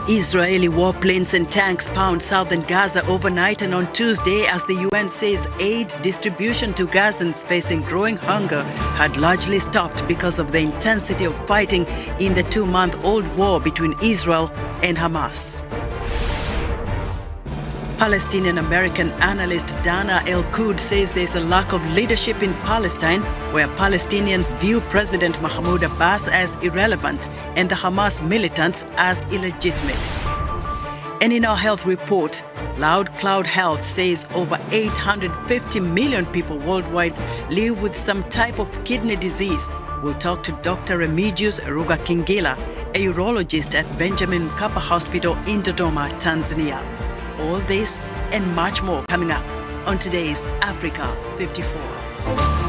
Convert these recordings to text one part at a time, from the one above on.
Israeli warplanes and tanks pound southern Gaza overnight and on Tuesday as the UN says aid distribution to Gazans facing growing hunger had largely stopped because of the intensity of fighting in the 2-month-old war between Israel and Hamas. Palestinian-American analyst Dana El-Koud says there's a lack of leadership in Palestine, where Palestinians view President Mahmoud Abbas as irrelevant and the Hamas militants as illegitimate. And in our health report, Loud Cloud Health says over 850 million people worldwide live with some type of kidney disease. We'll talk to Dr. Remigius Rugakingila, a urologist at Benjamin Mkapa Hospital in Dodoma, Tanzania. All this and much more coming up on today's Africa 54.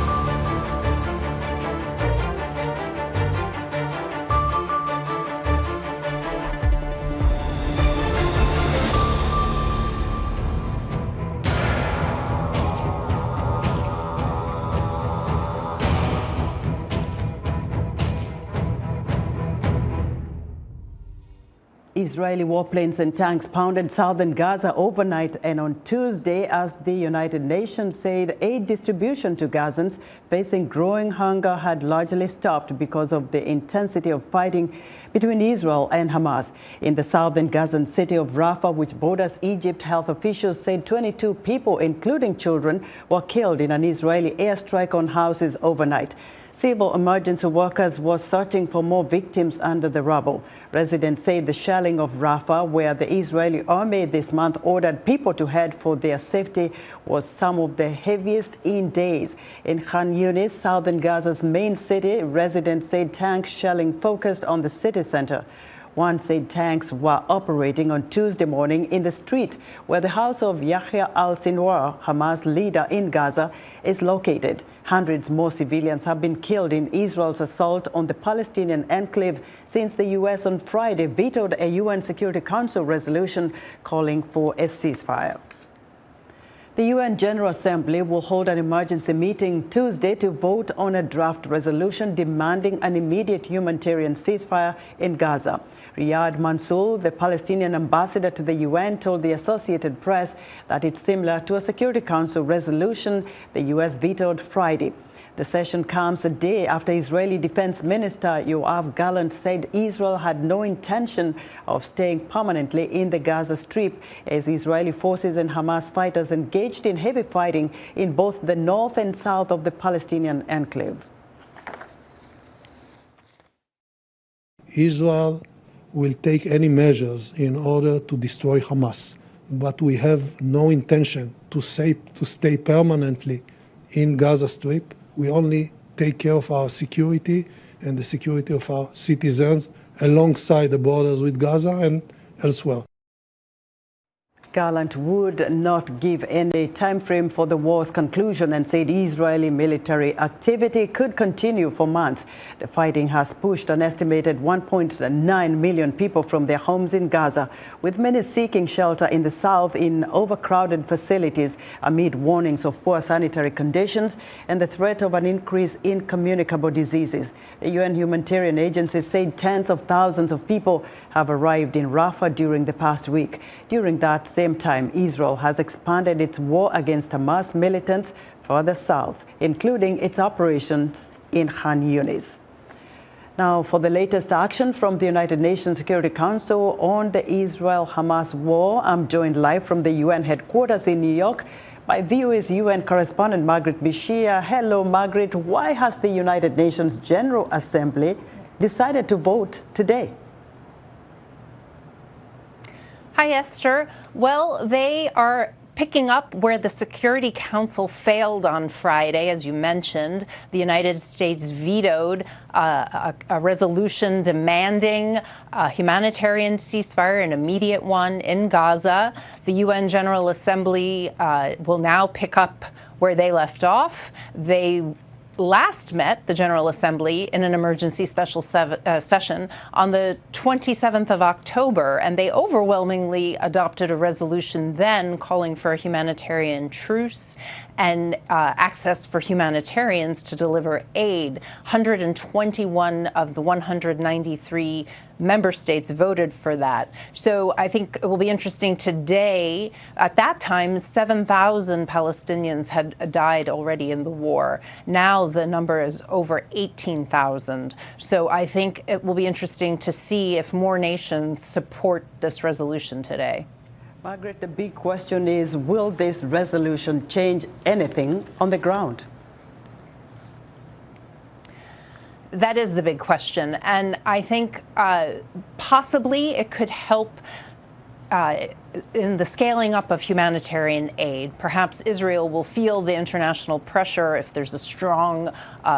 Israeli warplanes and tanks pounded southern Gaza overnight and on Tuesday as the United Nations said aid distribution to Gazans facing growing hunger had largely stopped because of the intensity of fighting between Israel and Hamas. In the southern Gazan city of Rafah, which borders Egypt, health officials said 22 people, including children, were killed in an Israeli airstrike on houses overnight. Civil emergency workers were searching for more victims under the rubble. Residents say the shelling of Rafah, where the Israeli army this month ordered people to head for their safety, was some of the heaviest in days. In Khan Yunis, southern Gaza's main city, residents said tank shelling focused on the city center. One said tanks were operating on Tuesday morning in the street where the house of Yahya al-Sinwar, Hamas leader in Gaza, is located. Hundreds more civilians have been killed in Israel's assault on the Palestinian enclave since the U.S. on Friday vetoed a UN Security Council resolution calling for a ceasefire. The UN General Assembly will hold an emergency meeting Tuesday to vote on a draft resolution demanding an immediate humanitarian ceasefire in Gaza. Riyad Mansour, the Palestinian ambassador to the UN, told the Associated Press that it's similar to a Security Council resolution the U.S. vetoed Friday. The session comes a day after Israeli Defense Minister Yoav Gallant said Israel had no intention of staying permanently in the Gaza Strip as Israeli forces and Hamas fighters engaged in heavy fighting in both the north and south of the Palestinian enclave. Israel will take any measures in order to destroy Hamas, but we have no intention to stay permanently in Gaza Strip. We only take care of our security and the security of our citizens alongside the borders with Gaza and elsewhere. Gallant would not give any time frame for the war's conclusion and said Israeli military activity could continue for months. The fighting has pushed an estimated 1.9 million people from their homes in Gaza, with many seeking shelter in the south in overcrowded facilities amid warnings of poor sanitary conditions and the threat of an increase in communicable diseases. The UN humanitarian agency said tens of thousands of people have arrived in Rafah during the past week. During that same time, Israel has expanded its war against Hamas militants further south, including its operations in Khan Yunis. Now, for the latest action from the United Nations Security Council on the Israel-Hamas war, I'm joined live from the UN headquarters in New York by VOA's UN correspondent Margaret Bishia. Hello, Margaret. Why has the United Nations General Assembly decided to vote today? Hi, Esther. Well, they are picking up where the Security Council failed on Friday. As you mentioned, the United States vetoed a resolution demanding a humanitarian ceasefire, an immediate one in Gaza. The UN General Assembly will now pick up where they left off. They last met, the General Assembly, in an emergency special session on the 27th of October, and they overwhelmingly adopted a resolution then calling for a humanitarian truce and access for humanitarians to deliver aid. 121 of the 193 member states voted for that. So I think it will be interesting today. At that time, 7,000 Palestinians had died already in the war. Now the number is over 18,000. So I think it will be interesting to see if more nations support this resolution today. Margaret, the big question is, will this resolution change anything on the ground? That is the big question. And I think possibly it could help in the scaling up of humanitarian aid. Perhaps Israel will feel the international pressure if there's a strong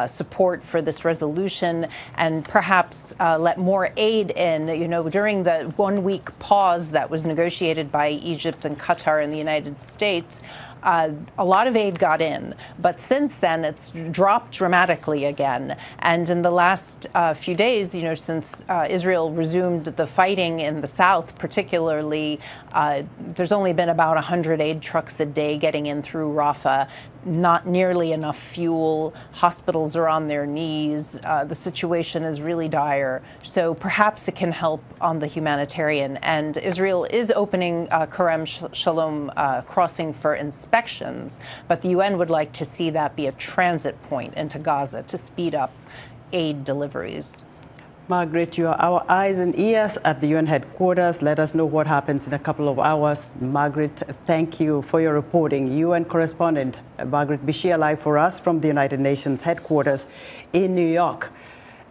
support for this resolution, and perhaps let more aid in. You know, during the 1-week pause that was negotiated by Egypt and Qatar and the United States, a lot of aid got in, but since then it's dropped dramatically again. And in the last few days, you know, since Israel resumed the fighting in the south, particularly, there's only been about 100 aid trucks a day getting in through Rafah. Not nearly enough fuel. Hospitals are on their knees. The situation is really dire. So perhaps it can help on the humanitarian. And Israel is opening Kerem Shalom crossing for inspections, but the UN would like to see that be a transit point into Gaza to speed up aid deliveries. Margaret, you are our eyes and ears at the UN headquarters. Let us know what happens in a couple of hours. Margaret, thank you for your reporting. UN correspondent Margaret Bishia live for us from the United Nations headquarters in New York.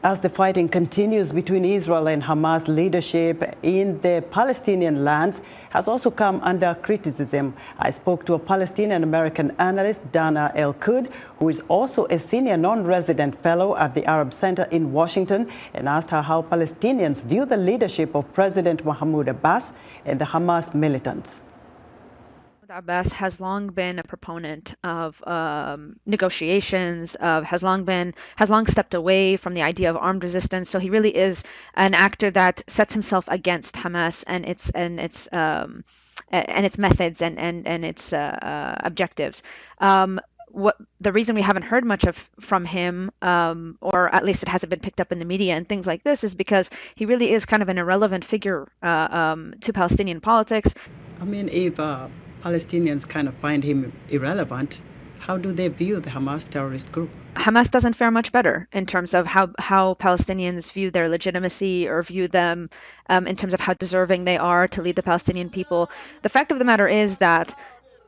As the fighting continues between Israel and Hamas, leadership in the Palestinian lands has also come under criticism. I spoke to a Palestinian-American analyst, Dana El-Kud, who is also a senior non-resident fellow at the Arab Center in Washington, and asked her how Palestinians view the leadership of President Mahmoud Abbas and the Hamas militants. Abbas has long been a proponent of negotiations, has long stepped away from the idea of armed resistance. So he really is an actor that sets himself against Hamas and its methods and its objectives. The reason we haven't heard much from him, or at least it hasn't been picked up in the media and things like this, is because he really is kind of an irrelevant figure to Palestinian politics. I mean, if Palestinians kind of find him irrelevant, how do they view the Hamas terrorist group? Hamas doesn't fare much better in terms of how Palestinians view their legitimacy or view them in terms of how deserving they are to lead the Palestinian people. The fact of the matter is that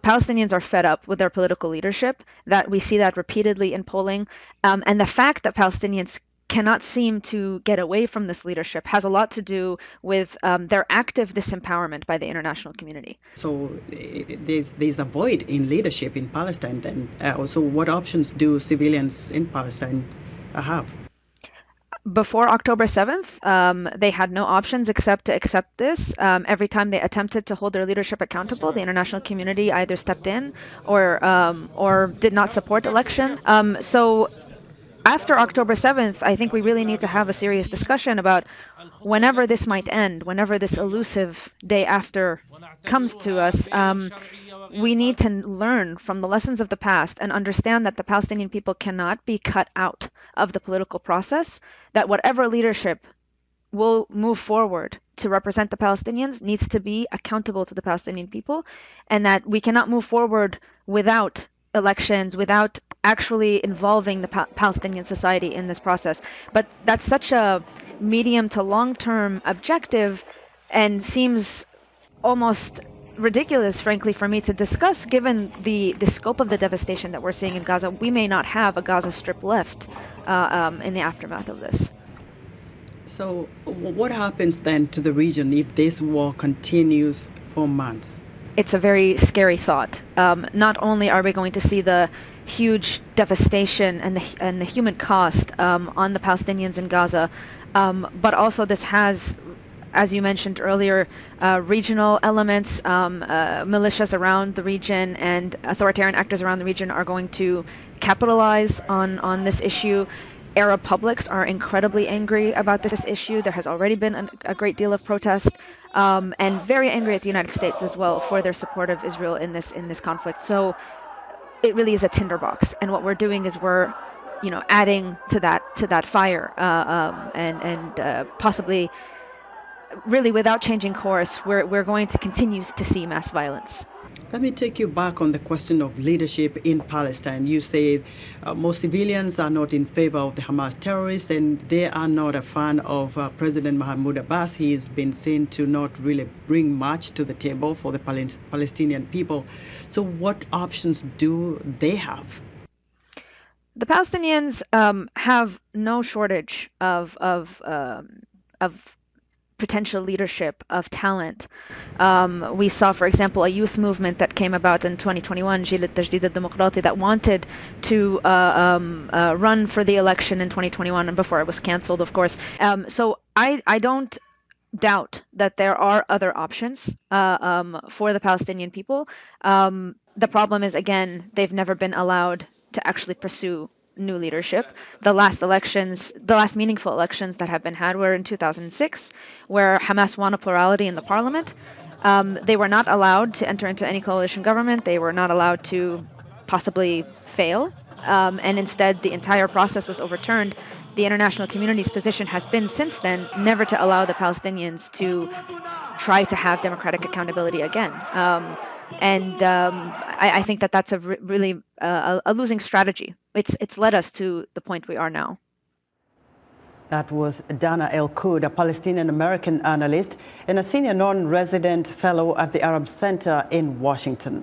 Palestinians are fed up with their political leadership, that we see that repeatedly in polling, and the fact that Palestinians cannot seem to get away from this leadership has a lot to do with their active disempowerment by the international community. So there's a void in leadership in Palestine then. Also, what options do civilians in Palestine have? Before October 7th, they had no options except to accept this. Every time they attempted to hold their leadership accountable, the international community either stepped in or did not support election. So after October 7th, I think we really need to have a serious discussion about whenever this might end, whenever this elusive day after comes to us. We need to learn from the lessons of the past and understand that the Palestinian people cannot be cut out of the political process, that whatever leadership will move forward to represent the Palestinians needs to be accountable to the Palestinian people, and that we cannot move forward without elections, without actually involving the Palestinian society in this process. But that's such a medium to long-term objective and seems almost ridiculous, frankly, for me to discuss, given the scope of the devastation that we're seeing in Gaza. We may not have a Gaza Strip left in the aftermath of this. So what happens then to the region if this war continues for months? It's a very scary thought. Not only are we going to see the huge devastation and the human cost on the Palestinians in Gaza, but also this has, as you mentioned earlier, regional elements. Militias around the region and authoritarian actors around the region are going to capitalize on this issue. Arab publics are incredibly angry about this issue. There has already been a great deal of protest, and very angry at the United States as well for their support of Israel in this conflict. So it really is a tinderbox, and what we're doing is we're, adding to that fire, and possibly really, without changing course, we're going to continue to see mass violence. Let me take you back on the question of leadership in Palestine. You say most civilians are not in favor of the Hamas terrorists, and they are not a fan of President Mahmoud Abbas. He's been seen to not really bring much to the table for the Palestinian people. So what options do they have? The Palestinians have no shortage of potential leadership, of talent. We saw, for example, a youth movement that came about in 2021, جيل التجديد الديمقراطي, that wanted to run for the election in 2021 and before it was canceled, of course. So I don't doubt that there are other options for the Palestinian people. The problem is, again, they've never been allowed to actually pursue new leadership. The last meaningful elections that have been had were in 2006, where Hamas won a plurality in the parliament. They were not allowed to enter into any coalition government. They were not allowed to possibly fail. And instead, the entire process was overturned. The international community's position has been since then never to allow the Palestinians to try to have democratic accountability again. I think that that's really a losing strategy. It's led us to the point we are now. That was Dana El-Koud, a Palestinian-American analyst and a senior non-resident fellow at the Arab Center in Washington.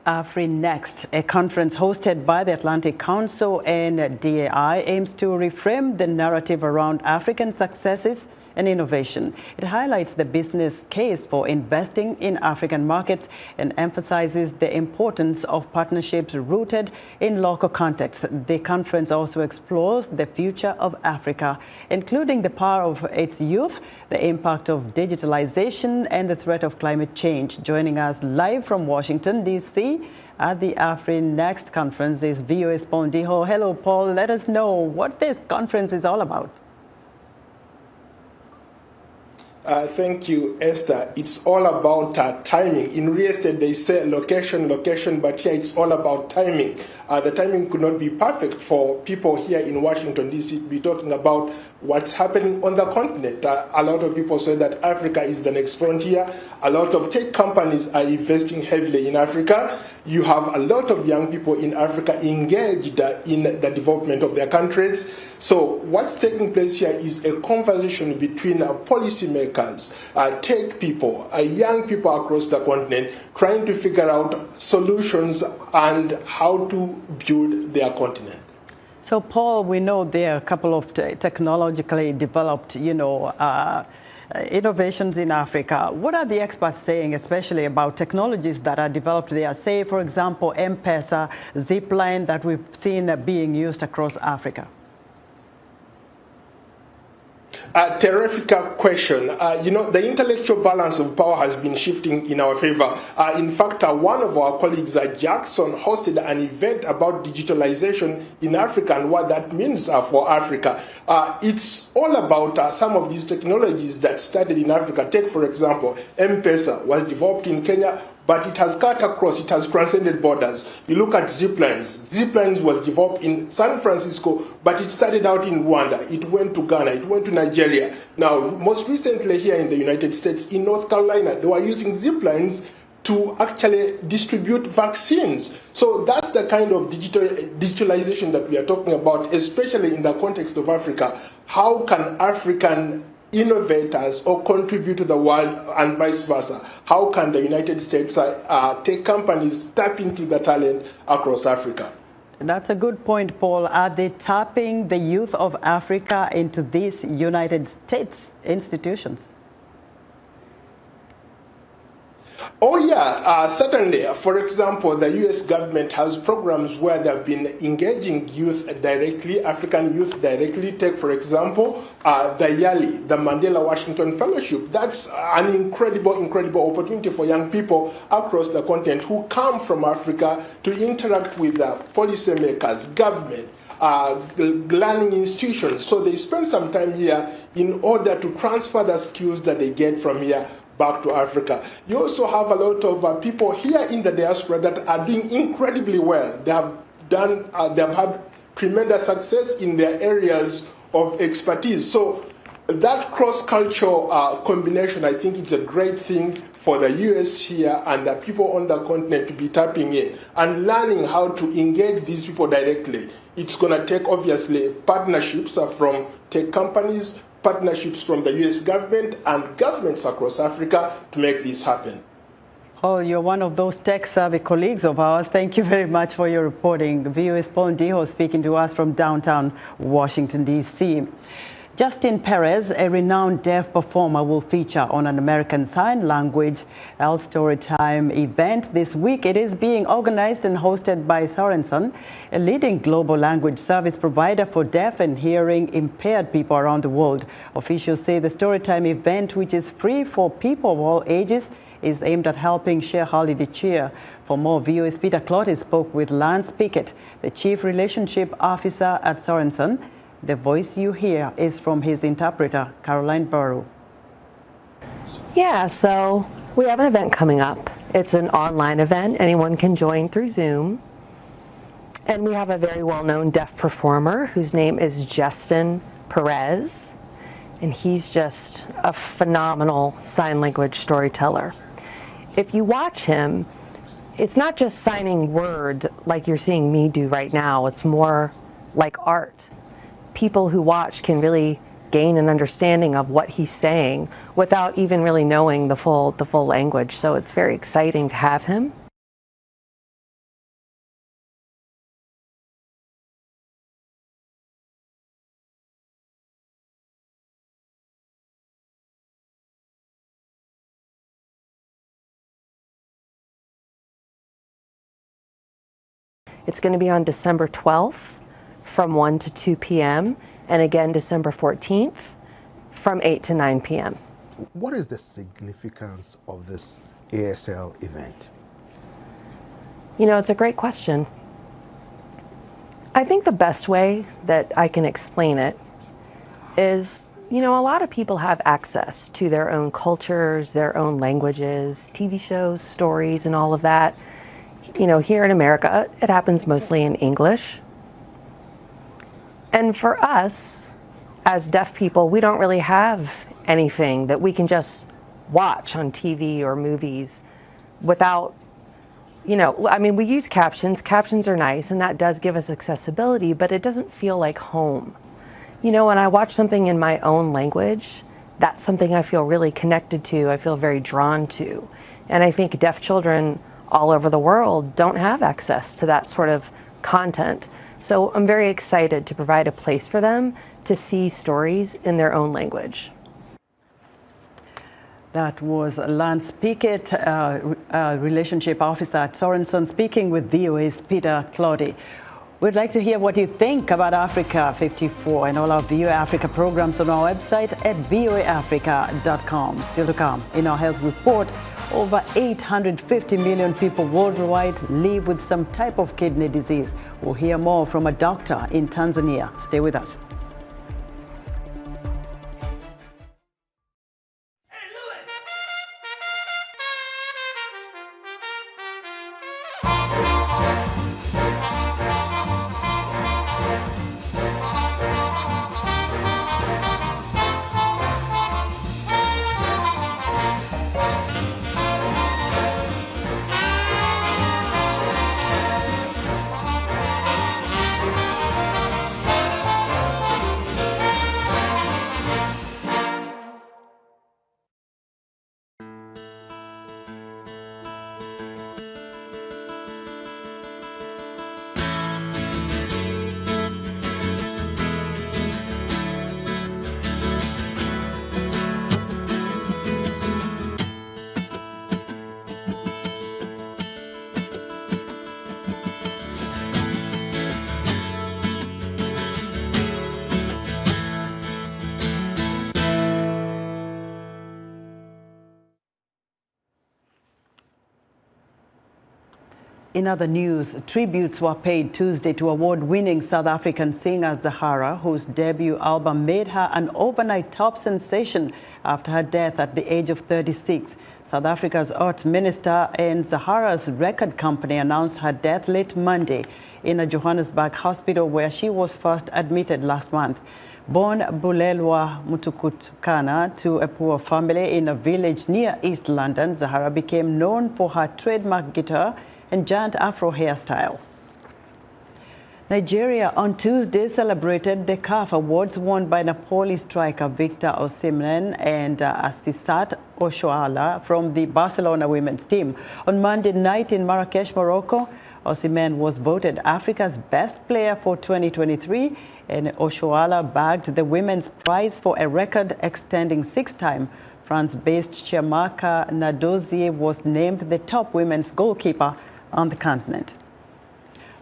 AfriNext, a conference hosted by the Atlantic Council and DAI, aims to reframe the narrative around African successes and innovation. It highlights the business case for investing in African markets and emphasizes the importance of partnerships rooted in local contexts. The conference also explores the future of Africa, including the power of its youth, the impact of digitalization, and the threat of climate change. Joining us live from Washington, D.C., at the AfriNext conference is VOA's Paul Ndiho. Hello, Paul. Let us know what this conference is all about. Thank you, Esther. It's all about timing. In real estate, they say location, but here it's all about timing. The timing could not be perfect for people here in Washington, D.C. to be talking about what's happening on the continent. A lot of people say that Africa is the next frontier. A lot of tech companies are investing heavily in Africa. You have a lot of young people in Africa engaged in the development of their countries. So what's taking place here is a conversation between policymakers, tech people, young people across the continent, trying to figure out solutions and how to build their continent. So, Paul, we know there are a couple of technologically developed, innovations in Africa. What are the experts saying, especially about technologies that are developed there? Say, for example, M-Pesa, Zipline that we've seen being used across Africa. Terrific question. The intellectual balance of power has been shifting in our favor. In fact, one of our colleagues, Jackson, hosted an event about digitalization in Africa and what that means for Africa. It's all about some of these technologies that started in Africa. Take, for example, M-Pesa was developed in Kenya, but it has cut across, it has transcended borders. You look at Ziplines. Ziplines was developed in San Francisco, but it started out in Rwanda. It went to Ghana, it went to Nigeria. Now, most recently here in the United States, in North Carolina, they were using Ziplines to actually distribute vaccines. So that's the kind of digitalization that we are talking about, especially in the context of Africa. How can African innovators or contribute to the world and vice versa? How can the United States tech companies tap into the talent across Africa? That's a good point, Paul. Are they tapping the youth of Africa into these United States institutions? Oh, yeah, certainly. For example, the U.S. government has programs where they've been engaging youth directly, African youth directly. Take, for example, the YALI, the Mandela Washington Fellowship. That's an incredible opportunity for young people across the continent who come from Africa to interact with policymakers, government, learning institutions. So they spend some time here in order to transfer the skills that they get from here back to Africa. You also have a lot of people here in the diaspora that are doing incredibly well. They have had tremendous success in their areas of expertise. So that cross-cultural combination, I think it's a great thing for the US here and the people on the continent to be tapping in and learning how to engage these people directly. It's going to take, obviously, partnerships from tech companies, partnerships from the US government and governments across Africa to make this happen. Oh, you're one of those tech-savvy colleagues of ours. Thank you very much for your reporting. VOA's Paul Ndiho speaking to us from downtown Washington, D.C. Justin Perez, a renowned deaf performer, will feature on an American Sign Language ASL Storytime event this week. It is being organized and hosted by Sorenson, a leading global language service provider for deaf and hearing impaired people around the world. Officials say the Storytime event, which is free for people of all ages, is aimed at helping share holiday cheer. For more, VOA's Peter Clotty spoke with Lance Pickett, the Chief Relationship Officer at Sorenson. The voice you hear is from his interpreter, Caroline Burrow. Yeah, so we have an event coming up. It's an online event. Anyone can join through Zoom. And we have a very well-known deaf performer whose name is Justin Perez. And he's just a phenomenal sign language storyteller. If you watch him, it's not just signing words like you're seeing me do right now. It's more like art. People who watch can really gain an understanding of what he's saying without even really knowing the full language. So it's very exciting to have him. It's going to be on December 12th. From 1 to 2 p.m. and again December 14th from 8 to 9 p.m. What is the significance of this ASL event? You know, it's a great question. I think the best way that I can explain it is, you know, a lot of people have access to their own cultures, their own languages, TV shows, stories, and all of that. You know, here in America, it happens mostly in English. And for us, as deaf people, we don't really have anything that we can just watch on TV or movies without, you know, I mean, we use captions. Captions are nice, and that does give us accessibility, but it doesn't feel like home. You know, when I watch something in my own language, that's something I feel really connected to, I feel very drawn to. And I think deaf children all over the world don't have access to that sort of content. So I'm very excited to provide a place for them to see stories in their own language. That was Lance Pickett, Relationship Officer at Sorenson, speaking with VOA's Peter Clotty. We'd like to hear what you think about Africa 54 and all our VOA Africa programs on our website at voaafrica.com. Still to come in our health report, over 850 million people worldwide live with some type of kidney disease. We'll hear more from a doctor in Tanzania. Stay with us. In other news, tributes were paid Tuesday to award-winning South African singer Zahara, whose debut album made her an overnight top sensation after her death at the age of 36. South Africa's Arts Minister and Zahara's record company announced her death late Monday in a Johannesburg hospital where she was first admitted last month. Born Bulelwa Mutukutkana to a poor family in a village near East London, Zahara became known for her trademark guitar and giant afro hairstyle. Nigeria on Tuesday celebrated the CAF Awards won by Napoli striker Victor Osimhen and Asisat Oshoala from the Barcelona women's team. On Monday night in Marrakesh, Morocco, Osimhen was voted Africa's best player for 2023, and Oshoala bagged the women's prize for a record-extending six-time. France-based Chiamaka Nadozie was named the top women's goalkeeper on the continent.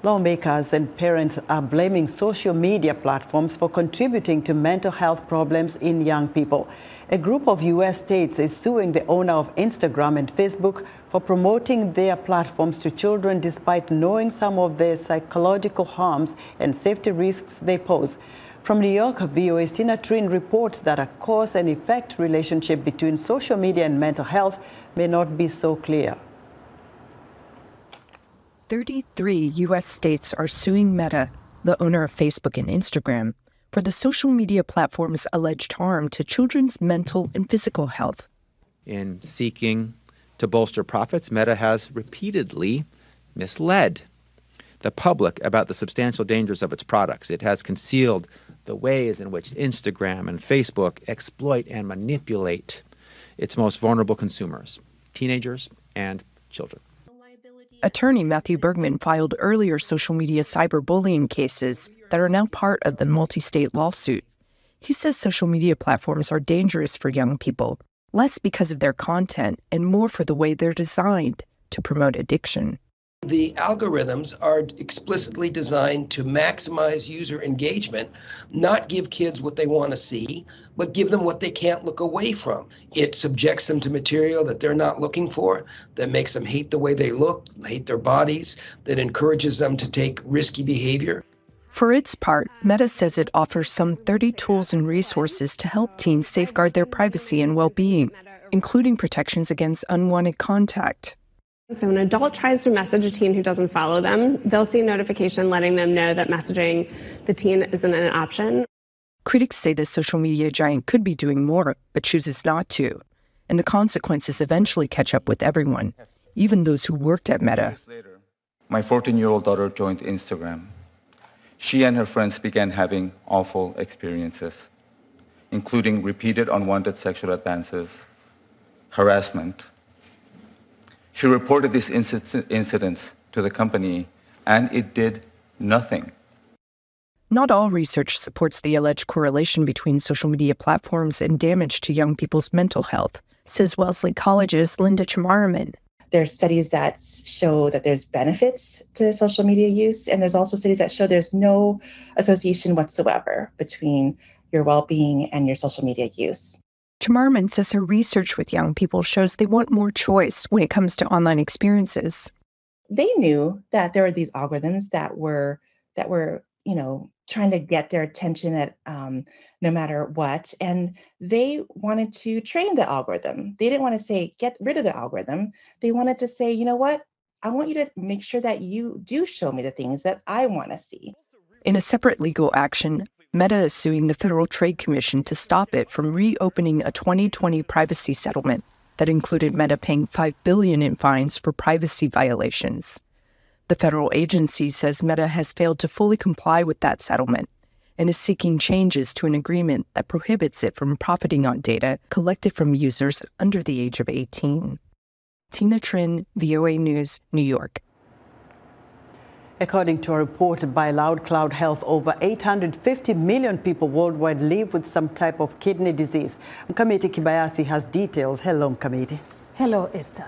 Lawmakers and parents are blaming social media platforms for contributing to mental health problems in young people. A group of U.S. states is suing the owner of Instagram and Facebook for promoting their platforms to children despite knowing some of the psychological harms and safety risks they pose. From New York, VOA's Tina Trin reports that a cause and effect relationship between social media and mental health may not be so clear. 33 U.S. states are suing Meta, the owner of Facebook and Instagram, for the social media platform's alleged harm to children's mental and physical health. In seeking to bolster profits, Meta has repeatedly misled the public about the substantial dangers of its products. It has concealed the ways in which Instagram and Facebook exploit and manipulate its most vulnerable consumers, teenagers and children. Attorney Matthew Bergman filed earlier social media cyberbullying cases that are now part of the multi-state lawsuit. He says social media platforms are dangerous for young people, less because of their content and more for the way they're designed to promote addiction. The algorithms are explicitly designed to maximize user engagement, not give kids what they want to see, but give them what they can't look away from. It subjects them to material that they're not looking for, that makes them hate the way they look, hate their bodies, that encourages them to take risky behavior. For its part, Meta says it offers some 30 tools and resources to help teens safeguard their privacy and well-being, including protections against unwanted contact. So when an adult tries to message a teen who doesn't follow them, they'll see a notification letting them know that messaging the teen isn't an option. Critics say the social media giant could be doing more, but chooses not to. And the consequences eventually catch up with everyone, even those who worked at Meta. My 14-year-old daughter joined Instagram. She and her friends began having awful experiences, including repeated unwanted sexual advances, harassment. She reported these incidents to the company, and it did nothing. Not all research supports the alleged correlation between social media platforms and damage to young people's mental health, says Wellesley College's Linda Chimarman. There's studies that show that there's benefits to social media use, and there's also studies that show there's no association whatsoever between your well-being and your social media use. Chimarman says her research with young people shows they want more choice when it comes to online experiences. They knew that there were these algorithms that were trying to get their attention at no matter what, and they wanted to train the algorithm. They didn't want to say get rid of the algorithm. They wanted to say, you know what? I want you to make sure that you do show me the things that I want to see. In a separate legal action, Meta is suing the Federal Trade Commission to stop it from reopening a 2020 privacy settlement that included Meta paying $5 billion in fines for privacy violations. The federal agency says Meta has failed to fully comply with that settlement and is seeking changes to an agreement that prohibits it from profiting on data collected from users under the age of 18. Tina Trin, VOA News, New York. According to a report by Loud Cloud Health, over 850 million people worldwide live with some type of kidney disease. Mkamiti Kibayasi has details. Hello, Mkamiti. Hello, Esther.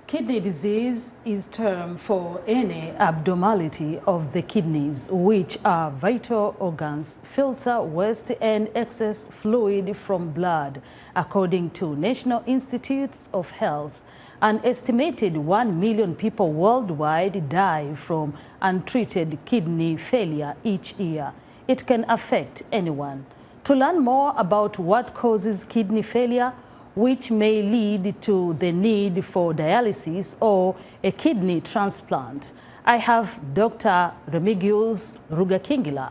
Kidney disease is termed for any abnormality of the kidneys, which are vital organs, filter waste and excess fluid from blood, according to National Institutes of Health. An estimated 1 million people worldwide die from untreated kidney failure each year. It can affect anyone. To learn more about what causes kidney failure, which may lead to the need for dialysis or a kidney transplant, I have Dr. Remigius Rugakingila,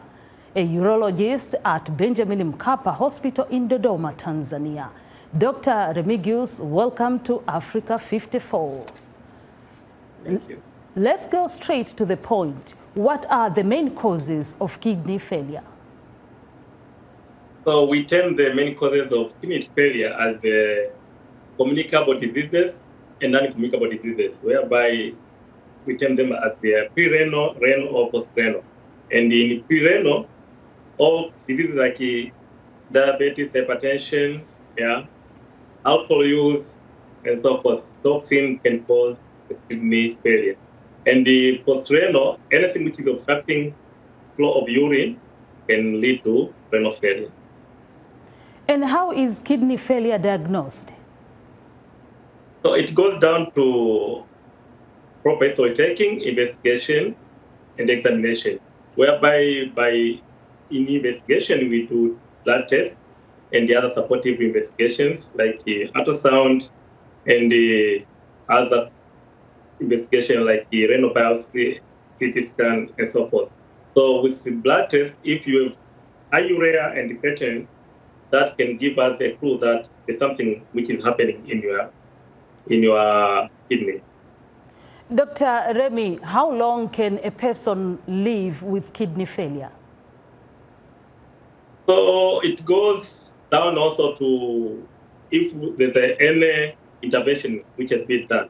a urologist at Benjamin Mkapa Hospital in Dodoma, Tanzania. Dr. Remigius, welcome to Africa 54. Thank you. Let's go straight to the point. What are the main causes of kidney failure? So we term the main causes of kidney failure as the communicable diseases and non-communicable diseases, whereby we term them as the pre-renal, renal, or post-renal. And in pre-renal, all diseases like diabetes, hypertension, alcohol use, and so forth, toxin can cause kidney failure. And the post-renal, anything which is obstructing flow of urine can lead to renal failure. And how is kidney failure diagnosed? So it goes down to proper history taking, investigation, and examination, whereby in investigation we do blood tests and the other supportive investigations like ultrasound and the other investigation like the renal biopsy, CT scan, and so forth. So with the blood test, if you have high urea and creatinine, that can give us a clue that there's something which is happening in your kidney. Dr. Remy, how long can a person live with kidney failure? So it goes down also to if there's any intervention which has been done.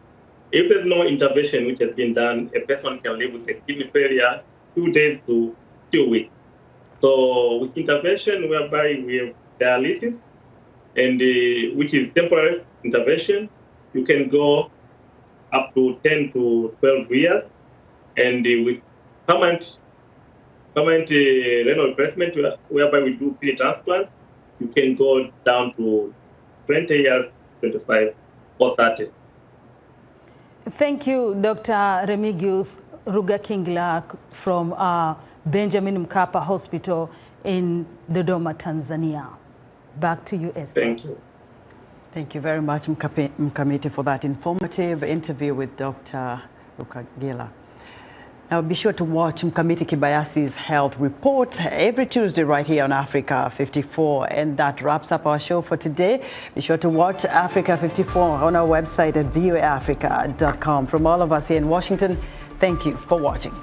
If there's no intervention which has been done, a person can live with a kidney failure 2 days to 2 weeks. So with intervention whereby we have dialysis, and which is temporary intervention, you can go up to 10 to 12 years. And with permanent renal replacement, whereby we do kidney transplant, you can go down to 20 years, 25 or 30. Thank you, Dr. Remigius Rugakingila from Benjamin Mkapa Hospital in Dodoma, Tanzania. Back to you, Esther. Thank you. Thank you very much, Mkamiti, for that informative interview with Dr. Rugakingila. Now, be sure to watch Mkamiti Kibayasi's health report every Tuesday right here on Africa 54. And that wraps up our show for today. Be sure to watch Africa 54 on our website at voaafrica.com. From all of us here in Washington, thank you for watching.